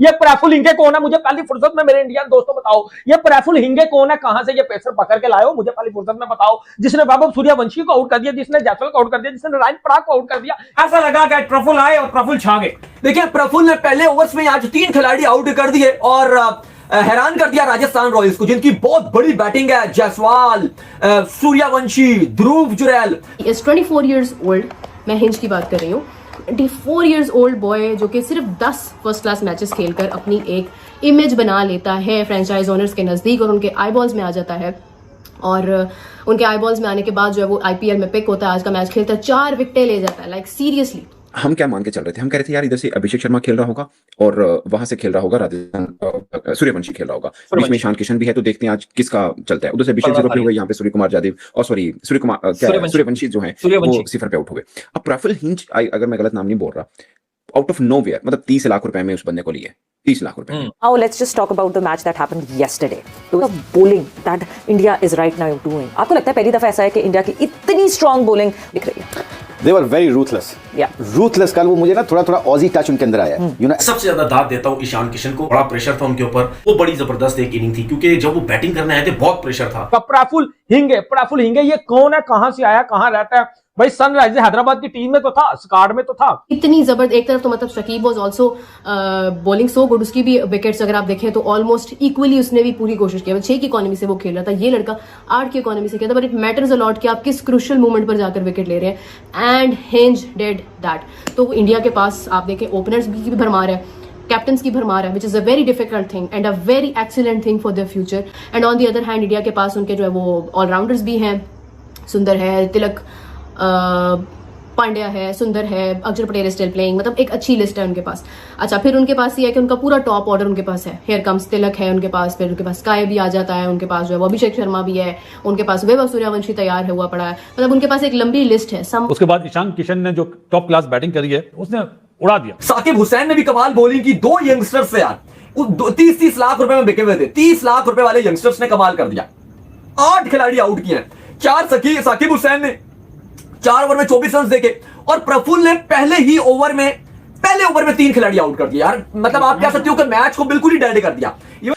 ये प्रफुल्ल हिंगे कौन है? मुझे पहली फुर्सत में मेरे इंडियन दोस्तों बताओ, ये प्रफुल्ल हिंगे कौन है? कहां से ये पेसर पकड़ के लाए हो? मुझे पहली फुर्सत में बताओ। जिसने वैभव सूर्यवंशी को आउट कर दिया, जिसने जायसवाल को आउट कर दिया, जिसने रायन पराग को आउट कर दिया, ऐसा लगा कि प्रफुल्ल आए और प्रफुल्ल छा गए। देखिए, प्रफुल्ल ने पहले ओवर्स में आज 3 खिलाड़ी आउट कर दिए और हैरान कर दिया राजस्थान रॉयल्स को, जिनकी बहुत बड़ी बैटिंग है। जायसवाल, सूर्यवंशी, ध्रुव जुरैल। इज 24 years old, मैं हिंज की बात कर रही हूँ। 24 years old बॉय जो कि सिर्फ 10 फर्स्ट क्लास मैचेस खेलकर अपनी एक इमेज बना लेता है फ्रेंचाइज ओनर्स के नजदीक और उनके आई बॉल्स में आ जाता है। और उनके आई बॉल्स में आने के बाद जो है वो आईपीएल में पिक होता है, आज का मैच खेलता है, 4 विकेटें ले जाता है। लाइक सीरियसली हम क्या मान के चल रहे थे? हम कह रहे थे यार इधर से अभिषेक शर्मा खेल रहा होगा और वहां से खेल रहा होगा राजस्थान सूर्यवंशी खेल रहा होगा, बीच में ईशान किशन भी है, तो देखते हैं आज किसका चलता है। उधर से अभिषेक 0 पे हुए, यहाँ पे सूर्य कुमार यादव और सूर्यवंशी जो है वो 0 पे आउट हो गए। अब प्रफुल्ल हिंज, अगर मैं गलत नाम नहीं बोल रहा, आउट ऑफ नोवेयर, मतलब 30 लाख रुपए में उस बंदे को लिए, 30 लाख रुपए। Now let's just talk about the match that happened yesterday. The bowling that India is right now doing. आपको लगता है पहली दफा ऐसा है कि इंडिया की इतनी स्ट्रॉन्ग बॉलिंग दिख रही है? They were very ruthless. Yeah. Ruthless कल वो मुझे ना थोड़ा ऑजी टच उनके अंदर आया। You know, सबसे ज्यादा दाद देता हूँ ईशान किशन को। बड़ा प्रेशर था उनके ऊपर, वो बड़ी जबरदस्त एक इनिंग थी, क्योंकि जब वो बैटिंग करने आए थे बहुत प्रेशर था। प्रफुल्ल हिंगे ये कौन है? कहां से आया, कहां रहता है? भाई सनराइजर्स हैदराबाद की टीम में तो था, स्क्वाड में तो था। इतनी जबरदस्त, एक तरफ तो मतलब Shakib was also bowling so good, उसकी भी विकेट्स अगर आप देखें तो ऑलमोस्ट इक्वली उसने भी पूरी कोशिश की। 6 की इकोनॉमी से वो खेल रहा था, ये लड़का 8 की इकोनॉमी से खेल रहा था, but it matters a lot कि आप किस क्रूशियल मोमेंट पर जाकर विकेट ले रहे हैं। And hinge did that. तो इंडिया के पास आप देखें ओपनर्स की भी भरमार है, कैप्टन्स की भरमार है, which is a very difficult thing and a very excellent thing for the future. And on the other hand India के पास उनके जो है वो ऑलराउंडर्स भी हैं, सुंदर है, तिलक पांड्या है, सुंदर है, अक्षर पटेल स्टिल प्लेइंग, मतलब एक अच्छी लिस्ट है उनके पास। अच्छा, फिर उनके पास ये है कि उनका पूरा टॉप ऑर्डर उनके पास है। हियर कम्स तिलक है उनके पास, फिर उनके पास स्काई भी आ जाता है, उनके पास जो है वो अभिषेक शर्मा भी है, उनके पास वैभव सूर्यवंशी तैयार हुआ पड़ा है, मतलब उनके पास एक लंबी लिस्ट है। उसके बाद ईशान किशन ने जो टॉप क्लास बैटिंग करी है उसने उड़ा दिया। साकिब हुसैन ने भी कमाल बॉलिंग की। 2 यंगस्टर्स से यार 30-30 लाख रुपए में बिके हुए थे, 30 लाख रुपए वाले यंगस्टर्स ने कमाल कर दिया। 8 खिलाड़ी आउट किए हैं, 4 साकिब हुसैन ने 4 ओवर में 24 रन देके, और प्रफुल्ल ने पहले ओवर में 3 खिलाड़ी आउट कर दिया। यार मतलब आप कह सकते हो कि मैच को बिल्कुल ही डेड कर दिया।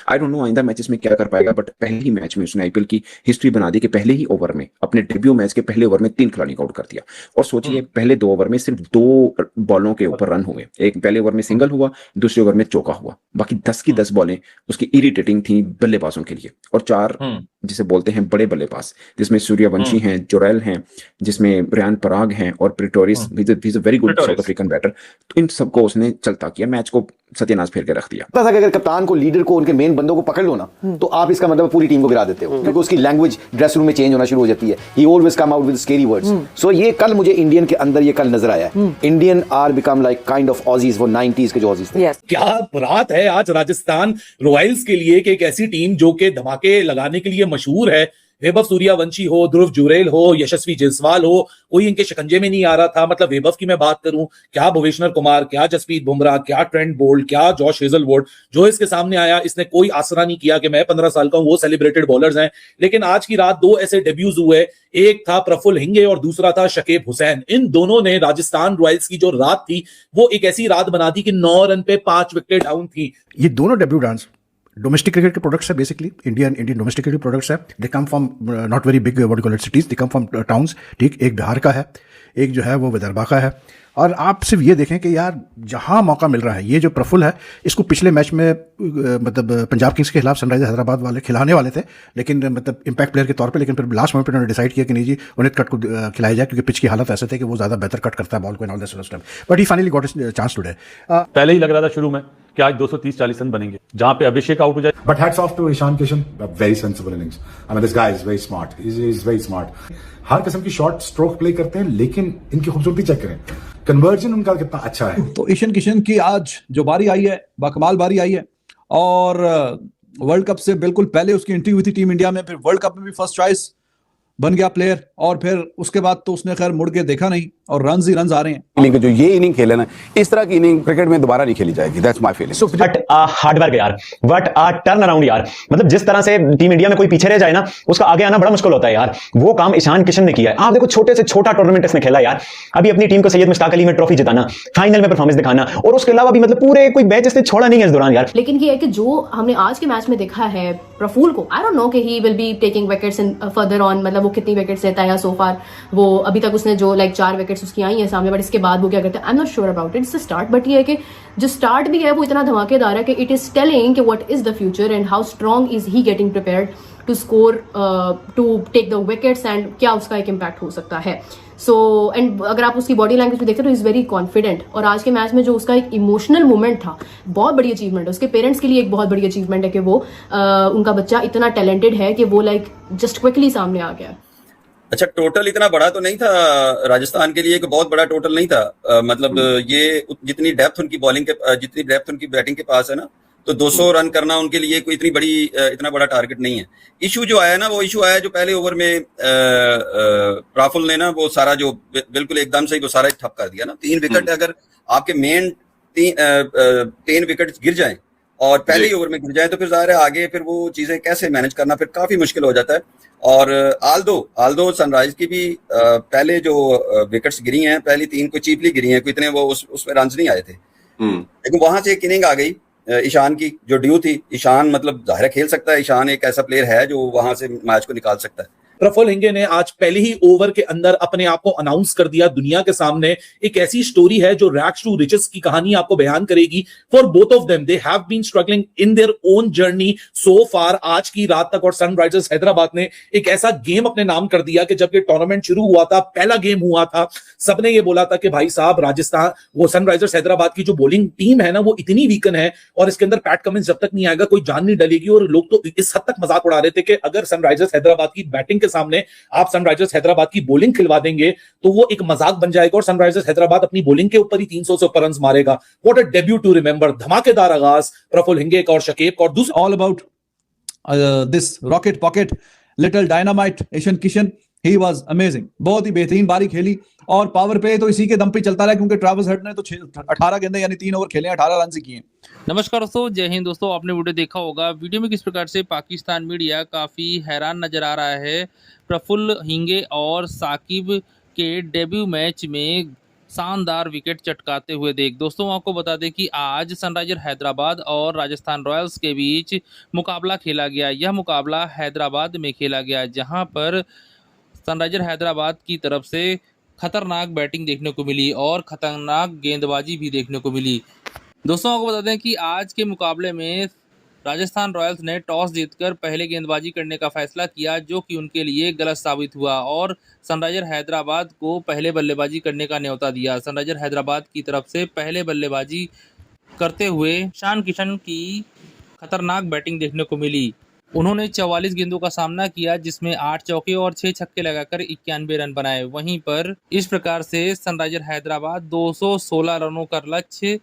आई डोंट नो आइंदा मैचेस में क्या कर पाएगा, बट पहले ही मैच में उसने आईपीएल की हिस्ट्री बना दी कि पहले ही ओवर में, अपने डेब्यू मैच के पहले ओवर में 3 खिलाड़ी को आउट कर दिया। और सोचिए पहले 2 ओवर में सिर्फ 2 बॉलों के ऊपर रन हुए, एक पहले ओवर में सिंगल हुआ, दूसरे ओवर में चौका हुआ, बाकी 10 की 10 बॉलें उसकी इरिटेटिंग थी बल्लेबाजों के लिए। और 4 जिसे बोलते हैं बड़े बल्लेबाज, जिसमें सूर्यवंशी हैं, जुरैल हैं, जिसमें रायन पराग हैं और Pretorius, he is a very good South African batter. तो इन सबको उसने चलता किया, मैच को सत्यानाश फेर के रख दिया। पता था कि अगर कप्तान को, लीडर को, उनके मेन बंदों को पकड़ लो ना, तो आप इसका मतलब पूरी टीम को गिरा देते हो, क्योंकि उसकी लैंग्वेज ड्रेस रूम में चेंज होना शुरू हो जाती है। He always come out with scary words. So ये कल मुझे इंडियन के अंदर ये कल नजर आया। Indian are become like kind of Aussies, वो 90s के जो ऑजीज थे। क्या रात है आज राजस्थान रॉयल्स के लिए कि एक ऐसी टीम जो कि धमाके लगाने के लिए मशहूर है। वैभव सूर्यवंशी हो, ध्रुव जुरैल हो, यशस्वी जायसवाल हो, कोई इनके शिकंजे में नहीं आ रहा था। मतलब वैभव की मैं बात करूं, क्या भुवनेश्वर कुमार, क्या जसप्रीत बुमराह, क्या ट्रेंट बोल्ट, क्या जॉश हेजलवुड, जो इसके सामने आया इसने कोई आसरा नहीं किया कि मैं 15 साल का हूं, वो सेलिब्रेटेड बॉलर्स हैं। लेकिन आज की रात 2 ऐसे डेब्यूज हुए, एक था प्रफुल्ल हिंगे और दूसरा था शकीब हुसैन। इन दोनों ने राजस्थान रॉयल्स की जो रात थी वो एक ऐसी रात बना दी कि 9 रन पे 5 विकेट डाउन थी। ये दोनों डेब्यू डांस डोमेस्टिक क्रिकेट के प्रोडक्ट्स है, basically Indian domestic cricket products है। They come from not very big what you call it cities, they come from towns. ठीक, एक बिहार का है, एक जो है वो विदर्भा का है। और आप सिर्फ ये देखें कि यार जहां मौका मिल रहा है, ये जो प्रफुल्ल है इसको पिछले मैच में मतलब पंजाब किंग्स के खिलाफ सनराइजर्स हैदराबाद वाले खिलाने वाले थे, लेकिन मतलब इंपैक्ट प्लेयर के तौर पे, लेकिन फिर लास्ट मोमेंट पे उन्होंने डिसाइड किया कि नहीं जी उन्हें कट को खिलाया जाए, क्योंकि पिच की हालत ऐसे थे कि वो ज़्यादा बेहतर कट करता है बॉल को and all that stuff. But he finally got his chance today. पहले ही लग रहा था शुरू में कि आज 230-40 रन बनेंगे, जहां पे अभिषेक आउट हो जाए। But hats off to Ishan Kishan, a very sensible innings. I mean, this guy is very smart. He's very smart. हर किस्म की शॉर्ट स्ट्रोक प्ले करते हैं, लेकिन इनकी खूबसूरती चेक करें, कन्वर्जन उनका कितना अच्छा है। तो ईशान किशन की आज जो बारी आई है, बाकमाल बारी आई है, और वर्ल्ड कप से बिल्कुल पहले उसकी एंट्री हुई थी टीम इंडिया में, फिर वर्ल्ड कप में भी फर्स्ट चॉइस बन गया प्लेयर, और फिर उसके बाद तो उसने खैर मुड़ के देखा नहीं। और रन ही रन आ रहे हैं। इनिंग जो ये इनिंग खेले ना, इस तरह की इनिंग क्रिकेट में दोबारा नहीं खेली जाएगी। That's my feeling. But hard work यार, बट टर्न अराउंड यार, मतलब जिस तरह से टीम इंडिया में कोई पीछे रह जाए ना, उसका आगे आना बड़ा मुश्किल होता है यार। वो काम ईशान किशन ने किया है। आप देखो, छोटे से छोटा टूर्नामेंट इसने खेला यार, अभी अपनी टीम को सैयद मुश्ताक अली में ट्रॉफी जिताना, फाइनल में परफॉर्मेंस दिखाना, और उसके अलावा भी मतलब पूरे कोई मैच इसने छोड़ा नहीं है इस दौरान यार। लेकिन ये है कि जो हमने आज के मैच में देखा है प्रफुल को, आई डोंट नो कि he will be taking wickets in further on, मतलब वो कितनी विकेट्स लेता है सो फार। वो अभी तक उसने जो लाइक 4 विकेट्स उसकी आई हैं सामने, बट इसके बाद वो क्या करता है I am not sure about it. It's the start, but ये है कि जो स्टार्ट भी है वो इतना धमाकेदार है कि इट इज टेलिंग कि what is the future and how strong is he getting prepared to score, to take the wickets, and क्या उसका एक इम्पैक्ट हो सकता है। सो एंड अगर आप उसकी बॉडी लैंग्वेज भी देखते हो तो इज वेरी कॉन्फिडेंट। और आज के मैच में जो उसका एक इमोशनल मोमेंट था, बहुत बड़ी अचीवमेंट है उसके पेरेंट्स के लिए, एक बहुत बड़ी अचीवमेंट है कि वो उनका बच्चा इतना टैलेंटेड है कि वो लाइक जस्ट क्विकली सामने आ गया। अच्छा, टोटल इतना बड़ा तो नहीं था राजस्थान के लिए, एक बहुत बड़ा टोटल नहीं था। मतलब ये जितनी डेप्थ उनकी बॉलिंग के, जितनी डेप्थ उनकी बैटिंग के पास है ना, तो 200 रन करना उनके लिए कोई इतना बड़ा टारगेट नहीं है। इशू जो आया ना, वो इशू आया जो पहले ओवर में राफुल ने ना वो सारा जो बिल्कुल एकदम से ही वो सारा ठप कर दिया ना। 3 विकेट अगर आपके मेन 3 विकेट गिर जाएं और पहले ही ओवर में गिर जाए तो फिर जाहिर है आगे फिर वो चीजें कैसे मैनेज करना फिर काफी मुश्किल हो जाता है। और आल्दो सनराइज की भी पहले जो विकेट्स गिरी हैं, पहली 3 कोई चीपली गिरी हैं, कोई इतने वो उसमें रन नहीं आए थे, लेकिन वहां से एक इनिंग आ गई ईशान की जो ड्यू थी। ईशान मतलब जाहिर है खेल सकता है, ईशान एक ऐसा प्लेयर है जो वहां से मैच को निकाल सकता है। प्रफुल हिंगे ने आज पहले ही ओवर के अंदर अपने आप को अनाउंस कर दिया दुनिया के सामने। एक ऐसी स्टोरी है जो रैग्स टू रिचेस की कहानी आपको बयान करेगी। For both of them, they have been struggling in their own journey so far आज की रात तक। और सनराइजर्स हैदराबाद ने एक ऐसा गेम अपने नाम कर दिया कि जब ये टूर्नामेंट शुरू हुआ था, पहला गेम हुआ था, सबने ये बोला था कि भाई साहब राजस्थान, वो सनराइजर्स हैदराबाद की जो बॉलिंग टीम है ना, वो इतनी वीकन है और इसके अंदर पैट कमिंस जब तक नहीं आएगा कोई जान नहीं डलेगी। और लोग तो इस हद तक मजाक उड़ा रहे थे कि अगर सनराइजर्स हैदराबाद की बैटिंग के सामने आप सनराइजर्स हैदराबाद की बॉलिंग खिलवा देंगे तो वो एक मजाक बन जाएगा और सनराइजर्स हैदराबाद अपनी बॉलिंग के ऊपर ही 300 से ऊपर रन मारेगा। What a debut to remember. धमाकेदार आगाज प्रफुल हिंगे का और शकीब का। और दूसरा all about this rocket pocket little dynamite Ishan Kishan, he was amazing. बहुत ही बेहतरीन बारी खेली और पावर पे तो इसी के दम पे चलता रहा क्योंकि ट्रेविस हेड ने तो 18 गेंदें यानी 3 ओवर खेले, 18 रन से किए। नमस्कार दोस्तों, जय हिंद दोस्तों। आपने वीडियो देखा होगा, वीडियो में किस प्रकार से पाकिस्तान मीडिया काफ़ी हैरान नजर आ रहा है प्रफुल हिंगे और साकिब के डेब्यू मैच में शानदार विकेट चटकाते हुए देख। दोस्तों आपको बता दें कि आज सनराइजर हैदराबाद और राजस्थान रॉयल्स के बीच मुकाबला खेला गया। यह मुकाबला हैदराबाद में खेला गया जहां पर सनराइजर हैदराबाद की तरफ से खतरनाक बैटिंग देखने को मिली और खतरनाक गेंदबाजी भी देखने को मिली। दोस्तों आपको बता दें कि आज के मुकाबले में राजस्थान रॉयल्स ने टॉस जीतकर पहले गेंदबाजी करने का फैसला किया, जो कि उनके लिए गलत साबित हुआ और सनराइजर हैदराबाद को पहले बल्लेबाजी करने का न्योता दिया। सनराइजर हैदराबाद की तरफ से पहले बल्लेबाजी करते हुए ईशान किशन की खतरनाक बैटिंग देखने को मिली। उन्होंने 44 गेंदों का सामना किया जिसमें 8 चौके और 6 छक्के लगाकर 91 रन बनाए। वहीं पर इस प्रकार से सनराइजर हैदराबाद 216 रनों का लक्ष्य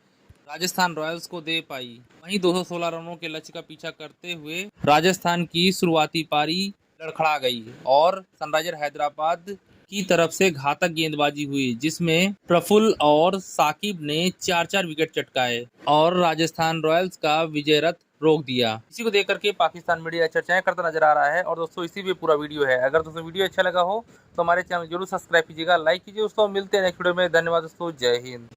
राजस्थान रॉयल्स को दे पाई। वहीं 216 रनों के लक्ष्य का पीछा करते हुए राजस्थान की शुरुआती पारी लड़खड़ा गई और सनराइजर हैदराबाद की तरफ से घातक गेंदबाजी हुई जिसमें प्रफुल और साकिब ने 4-4 विकेट चटकाए और राजस्थान रॉयल्स का विजय रथ रोक दिया। इसी को देख करके पाकिस्तान मीडिया चर्चाएं करता नजर आ रहा है। और दोस्तों इसी पे पूरा वीडियो है। अगर दोस्तों वीडियो अच्छा लगा हो तो हमारे चैनल जरूर सब्सक्राइब कीजिएगा, लाइक कीजिए। दोस्तों मिलते हैं नेक्स्ट वीडियो में। धन्यवाद दोस्तों, जय हिंद।